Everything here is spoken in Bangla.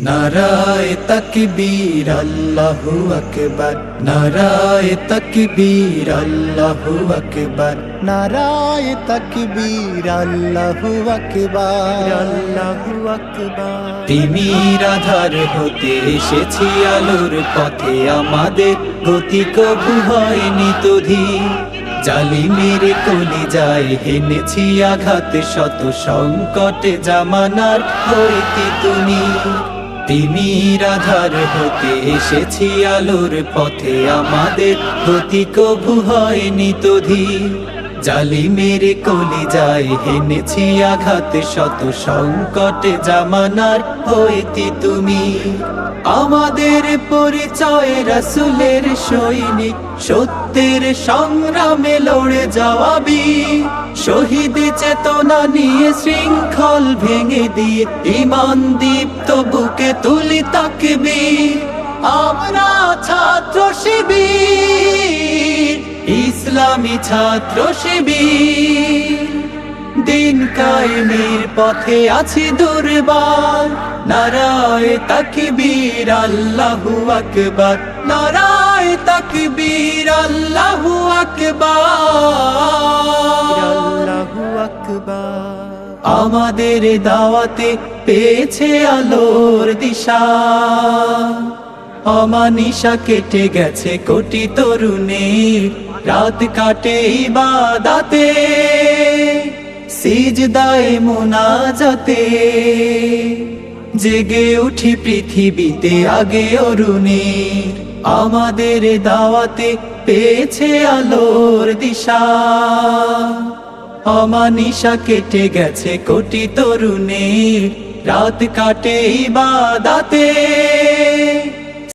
নারায়ে তাকবীর আল্লাহু আকবার, নারায়ে তাকবীর আল্লাহু আকবার, নারায়ে তাকবীর আল্লাহু আকবার, আল্লাহু আকবার। তিমির আধার হতে এসেছি আলোর পথে, আমাদের গতি কবু হয়নি তধীর। জালিমের কলিজায় হেনেছি আঘাত, শত সংকটে জামানার হইতে তুমি। তিমির আধার হতে এসেছি আলোর পথে, আমাদের গতি কবু হয়নি তধীর। জালিমের কলিজায় হেনেছি আঘাত, শত সংকটে জামানার হইতে তুমি। আমাদের পরিচয় রাসূলের সৈনিক, সত্যের সংগ্রামে লড়ে যাওয়া বীর। শহীদ চেতনা নিয়ে শৃঙ্খল ভেঙে দিয়ে, ঈমান দীপ্ত বুকে তুলি তাকবীর। আমরা ছাত্র শিবির, ইসলামী ছাত্র শিবির। দিন কায়েমের পথে আছি দুর্বার, নারায়ে তাকবীর আল্লাহু আকবার, নারায়ে তাকবীর আল্লাহু আকবার, আল্লাহু আকবার। আমাদের দাওয়াতে পেয়েছে আলোর দিশা, অমানিশা কেটে গেছে কোটি তরুণের। রাত কাটে ইবাদতে, সিজদায়ে মুনাজাতে, জেগে উঠি পৃথিবীতে আগে অরুণের। আমাদের দাওয়াতে পেয়েছে আলোর দিশা, অমানিশা কেটে গেছে কোটি তরুণের। রাত কাটে ইবাদতে,